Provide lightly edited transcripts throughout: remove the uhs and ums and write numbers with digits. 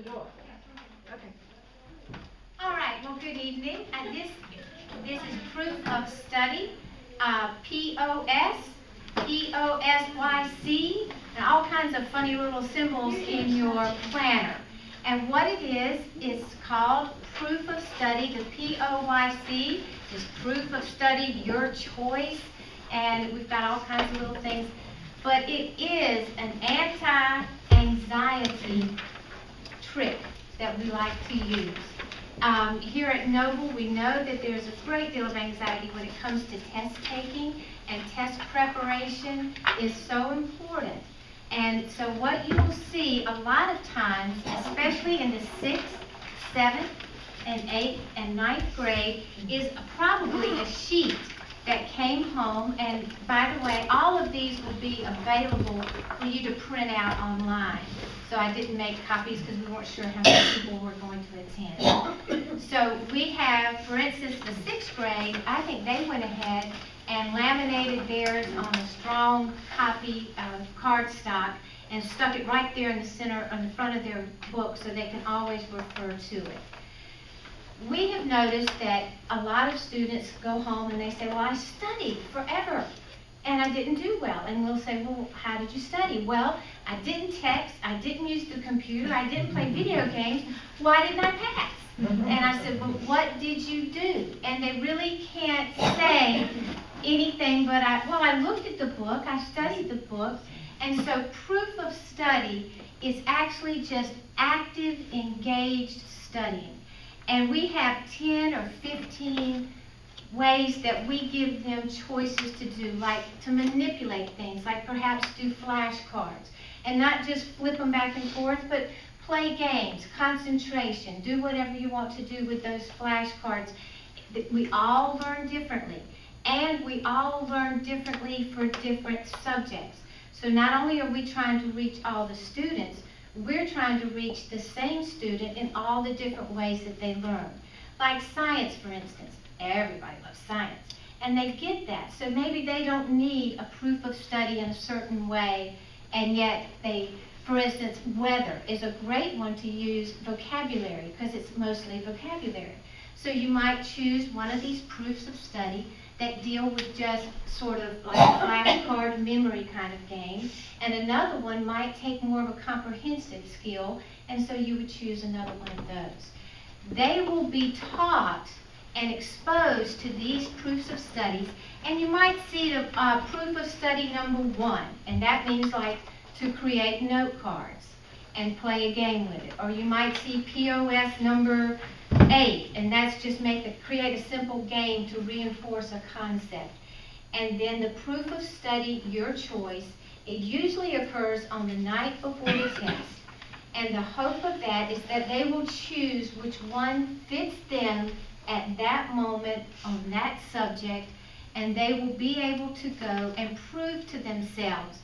door. Okay. All right, well, good evening. And this is proof of study, POS, POSYC, and all kinds of funny little symbols in your planner. And what it is called proof of study. The POYC is proof of study, your choice. And we've got all kinds of little things. But it is an anti-anxiety trick that we like to use. Here at Noble, we know that there's a great deal of anxiety when it comes to test taking, and test preparation is so important. And so what you will see a lot of times, especially in the 6th, 7th, and 8th, and 9th grade, is probably a sheet that came home. And by the way, all of these will be available for you to print out online. So I didn't make copies because we weren't sure how many people were going to attend. So we have, for instance, the 6th grade, I think they went ahead and laminated theirs on a strong copy of cardstock and stuck it right there in the center, on the front of their book, so they can always refer to it. We have noticed that a lot of students go home and they say, well, I studied forever and I didn't do well. And we'll say, well, how did you study? Well, I didn't text, I didn't use the computer, I didn't play video games. Why didn't I pass? And I said, well, what did you do? And they really can't say anything but, I looked at the book, I studied the book. And so proof of study is actually just active, engaged studying. And we have 10 or 15 ways that we give them choices to do, like to manipulate things, like perhaps do flashcards. And not just flip them back and forth, but play games, concentration, do whatever you want to do with those flashcards. We all learn differently, and we all learn differently for different subjects. So not only are we trying to reach all the students, we're trying to reach the same student in all the different ways that they learn. Like science, for instance. Everybody loves science. And they get that. So maybe they don't need a proof of study in a certain way, and yet they, for instance, weather is a great one to use vocabulary, because it's mostly vocabulary. So you might choose one of these proofs of study that deal with just sort of like a flashcard memory kind of game, and another one might take more of a comprehensive skill, and so you would choose another one of those. They will be taught and exposed to these proofs of studies, and you might see the proof of study number 1, and that means like to create note cards and play a game with it. Or you might see POS number 8, and that's just create a simple game to reinforce a concept. And then the proof of study, your choice, it usually occurs on the night before the test. And the hope of that is that they will choose which one fits them at that moment on that subject, and they will be able to go and prove to themselves,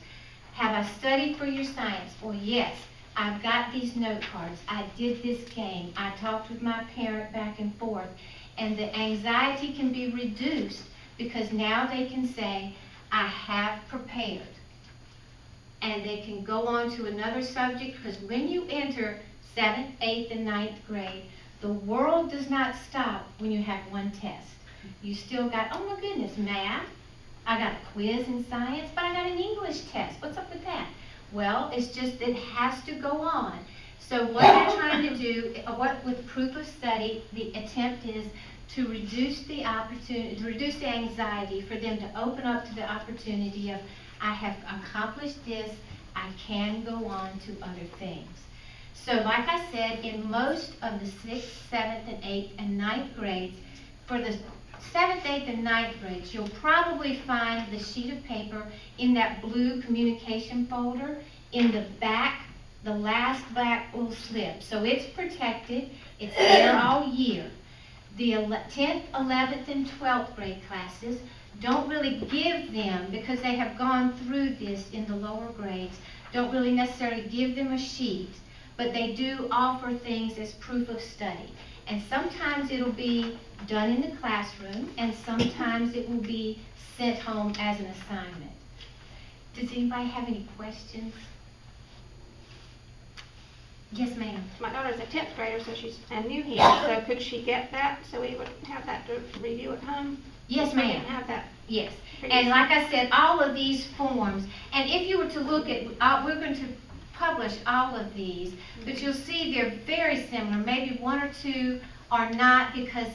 have I studied for your science? Well, yes, I've got these note cards, I did this game, I talked with my parent back and forth, and the anxiety can be reduced because now they can say, I have prepared. And they can go on to another subject, because when you enter 7th, 8th, and 9th grade, the world does not stop when you have one test. You still got, oh my goodness, math. I got a quiz in science, but I got an English test. What's up with that? Well, it's just it has to go on. So what they're trying to do, with proof of study, the attempt is to reduce the opportunity, to reduce the anxiety, for them to open up to the opportunity of, I have accomplished this, I can go on to other things. So like I said, in most of the 6th, 7th, and 8th, and 9th grades, for the 7th, 8th, and 9th grades, you'll probably find the sheet of paper in that blue communication folder in the back, the last black little slip. So it's protected, it's there all year. The 10th, 11th, and 12th grade classes don't really give them, because they have gone through this in the lower grades, don't really necessarily give them a sheet, but they do offer things as proof of study. And sometimes it'll be done in the classroom, and sometimes it will be sent home as an assignment. Does anybody have any questions? Yes, ma'am. My daughter's a 10th grader, so she's new here. So could she get that so we would have that to review at home? Yes, We ma'am. didn't have that. Yes, Previously. and like I said, all of these forms, and if you were to look at, we're going to publish all of these, but you'll see they're very similar. Maybe one or two are not, because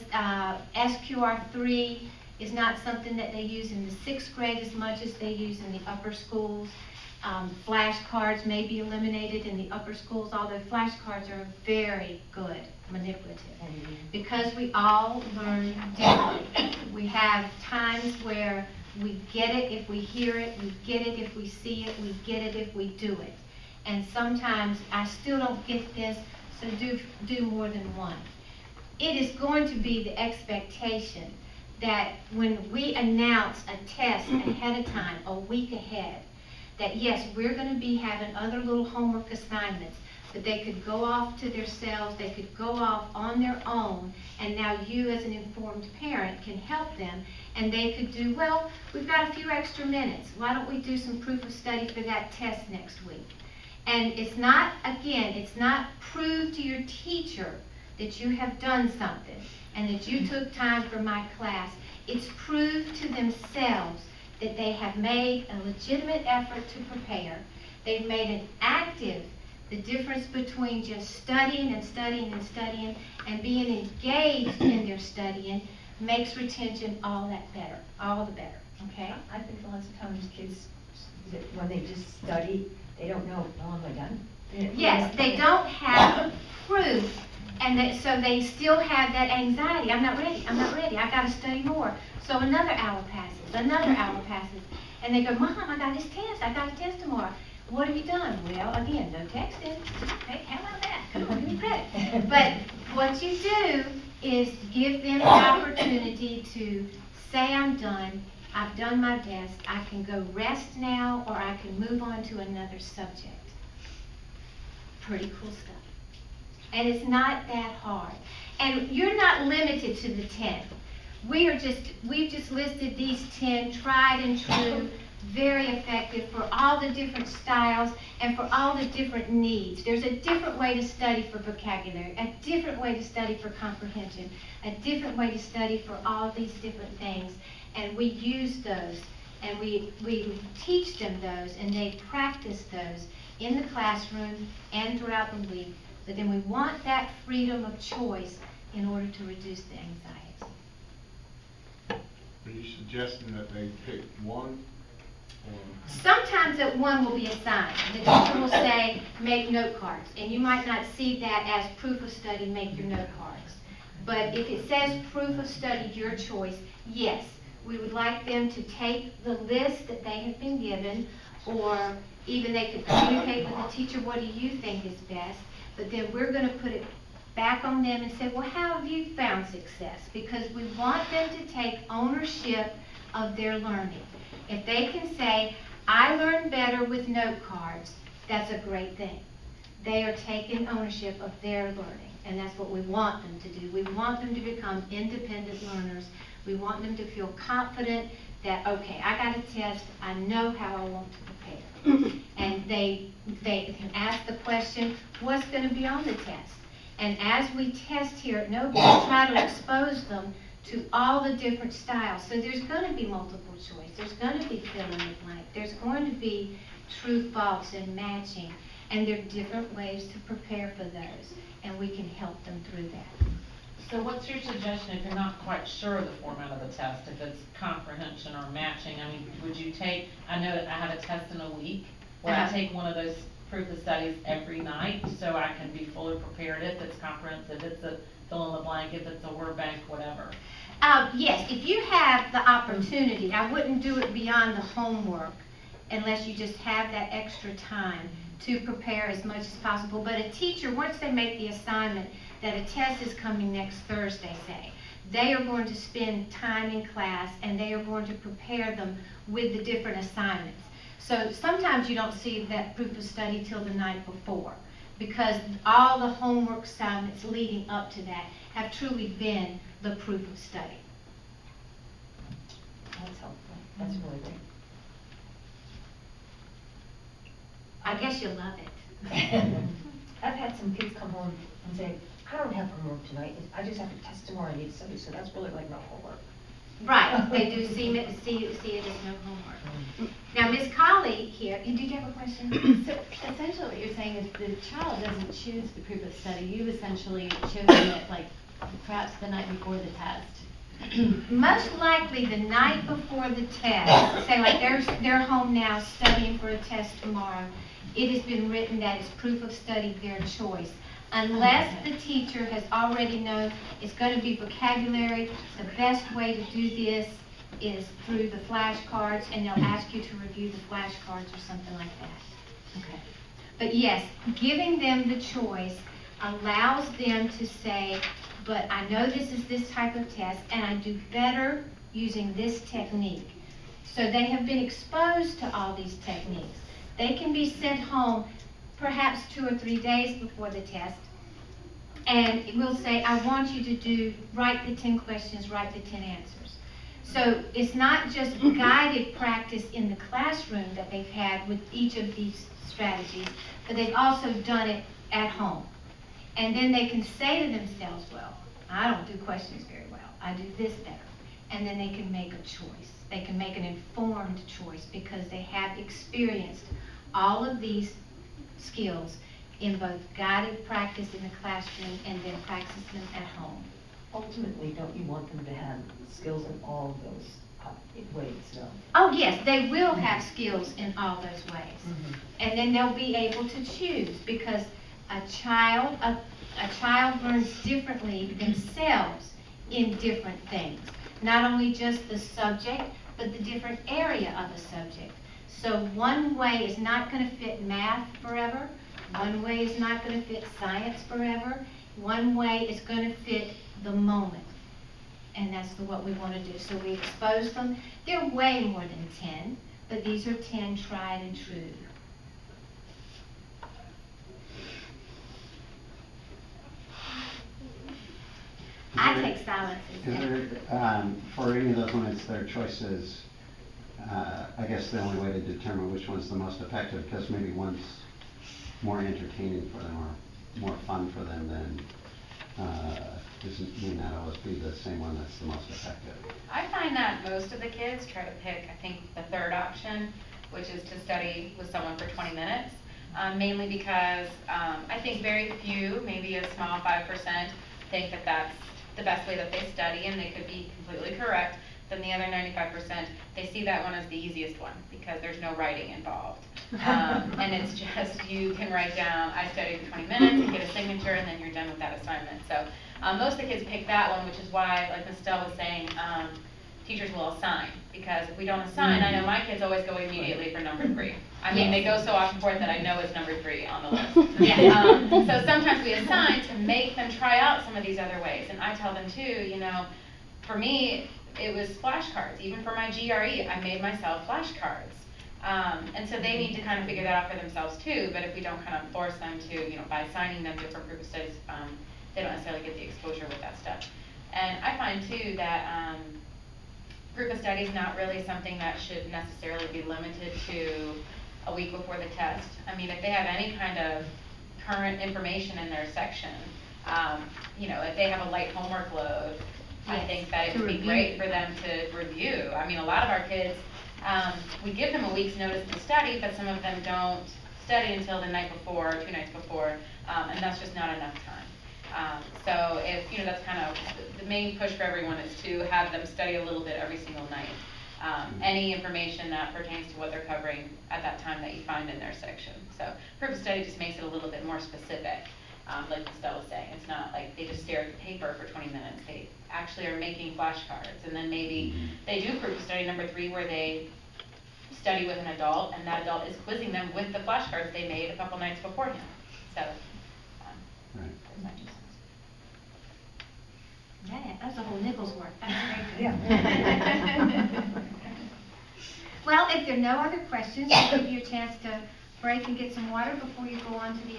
SQR3 is not something that they use in the 6th grade as much as they use in the upper schools. Flashcards may be eliminated in the upper schools, although flashcards are very good manipulative, because we all learn differently. We have times where we get it if we hear it, we get it if we see it, we get it if we do it. And sometimes I still don't get this, so do more than one. It is going to be the expectation that when we announce a test ahead of time, a week ahead, that yes, we're going to be having other little homework assignments, but they could go off to themselves, they could go off on their own, and now you as an informed parent can help them, and they could do, well, we've got a few extra minutes, why don't we do some proof of study for that test next week? And it's not, again, it's not prove to your teacher that you have done something and that you took time for my class. It's prove to themselves that they have made a legitimate effort to prepare. They've made an active, the difference between just studying and studying and studying and being engaged in their studying makes retention all that better, all the better, okay? I think lots of times kids, when they just study, they don't know, oh, am I done? Yes, they don't have proof, and so they still have that anxiety. I'm not ready, I've got to study more. So another hour passes, and they go, Mom, I got this test, I got a test tomorrow. What have you done? Well, again, no texting. Hey, how about that? Come on, give me credit. But what you do is give them the opportunity to say, I'm done, I've done my best, I can go rest now, or I can move on to another subject. Pretty cool stuff. And it's not that hard. And you're not limited to the 10. We've just listed these 10 tried and true, very effective for all the different styles and for all the different needs. There's a different way to study for vocabulary, a different way to study for comprehension, a different way to study for all these different things. And we use those, and we teach them those, and they practice those in the classroom and throughout the week. But then we want that freedom of choice in order to reduce the anxiety. Are you suggesting that they pick one? Sometimes that one will be assigned. The teacher will say, make note cards. And you might not see that as proof of study, make your note cards. But if it says proof of study, your choice, yes, we would like them to take the list that they have been given, or even they could communicate with the teacher, what do you think is best? But then we're going to put it back on them and say, well, how have you found success? Because we want them to take ownership of their learning. If they can say, I learn better with note cards, that's a great thing. They are taking ownership of their learning, and that's what we want them to do. We want them to become independent learners. We want them to feel confident that, okay, I got a test, I know how I want to prepare. And they can ask the question, what's going to be on the test? And as we test here at Noble, we try to expose them to all the different styles. So there's going to be multiple choice. There's going to be fill in the blank. There's going to be true, false, and matching. And there are different ways to prepare for those. And we can help them through that. So what's your suggestion if you're not quite sure of the format of the test, if it's comprehension or matching? I mean, would you take, I know that I have a test in a week, would I take one of those proof of studies every night so I can be fully prepared if it's comprehensive, if it's a fill in the blank, if it's a word bank, whatever? Yes, if you have the opportunity, I wouldn't do it beyond the homework unless you just have that extra time to prepare as much as possible. But a teacher, once they make the assignment that a test is coming next Thursday, say, they are going to spend time in class and they are going to prepare them with the different assignments. So sometimes you don't see that proof of study till the night before, because all the homework assignments leading up to that have truly been the proof of study. That's helpful. That's really great. I guess you'll love it. I've had some kids come home and say, I don't have homework tonight, I just have a test tomorrow, I need to study, so that's really like no homework. Right, they do see it as no homework. Now, Ms. Colley here, did you have a question? So essentially what you're saying is the child doesn't choose the group of study, you've essentially chosen it like perhaps the night before the test. Most likely the night before the test, say like they're home now studying for a test tomorrow, it has been written that it's proof of study their choice. Unless the teacher has already known it's going to be vocabulary, the best way to do this is through the flashcards, and they'll ask you to review the flashcards or something like that. Okay. But yes, giving them the choice allows them to say, but I know this is this type of test, and I do better using this technique. So they have been exposed to all these techniques. They can be sent home perhaps 2 or 3 days before the test, and we'll say, I want you to write the 10 questions, write the 10 answers. So it's not just guided practice in the classroom that they've had with each of these strategies, but they've also done it at home. And then they can say to themselves, well, I don't do questions very well, I do this better. And then they can make a choice. They can make an informed choice because they have experienced all of these skills in both guided practice in the classroom and then practice them at home. Ultimately, don't you want them to have skills in all of those ways, though? Oh yes, they will have skills in all those ways. Mhm. And then they'll be able to choose because a child learns differently themselves in different things. Not only just the subject, but the different area of the subject. So one way is not going to fit math forever. One way is not going to fit science forever. One way is going to fit the moment. And that's what we want to do. So we expose them. They're way more than 10, but these are 10 tried and true. I take silence as Is there, for any of those when it's their choices, I guess the only way to determine which one's the most effective, because maybe one's more entertaining for them or more fun for them than, may not always be the same one that's the most effective. I find that most of the kids try to pick, I think, the third option, which is to study with someone for 20 minutes, mainly because I think very few, maybe a small 5%, think that that's the best way that they study, and they could be completely correct. Then the other 95%, they see that one as the easiest one because there's no writing involved. And it's just, you can write down, I studied for 20 minutes and get a signature, and then you're done with that assignment. So most of the kids pick that one, which is why, like Ms. Stell was saying, teachers will assign. Because if we don't assign, I know my kids always go immediately for number 3. I mean, they go so often for it that I know it's number 3 on the list. Yeah. So sometimes we assign to make them try out some of these other ways. And I tell them too, you know, for me, it was flashcards. Even for my GRE, I made myself flashcards. And so they need to kind of figure that out for themselves too, but if we don't kind of force them to, you know, by assigning them different group of studies, they don't necessarily get the exposure with that stuff. And I find too that group of studies not really something that should necessarily be limited to a week before the test. I mean, if they have any kind of current information in their section, you know, if they have a light homework load, I think that it would be great for them to review. I mean, a lot of our kids, we give them a week's notice to study, but some of them don't study until the night before, 2 nights before, and that's just not enough time. So if, you know, that's kind of the main push for everyone is to have them study a little bit every single night. Any information that pertains to what they're covering at that time that you find in their section. So proof of study just makes it a little bit more specific. Like Estelle was saying, it's not like they just stare at the paper for 20 minutes. They actually are making flashcards, and then maybe they do proof of study number 3 where they study with an adult, and that adult is quizzing them with the flashcards they made a couple nights beforehand. So, Right. That's a whole nickel's worth. That's very good. Yeah. Well, if there are no other questions, I'll give you a chance to break and get some water before you go on to the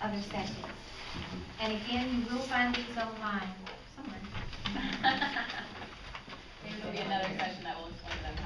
other sessions. And again, you will find these online somewhere. maybe there'll be another session that will explain them.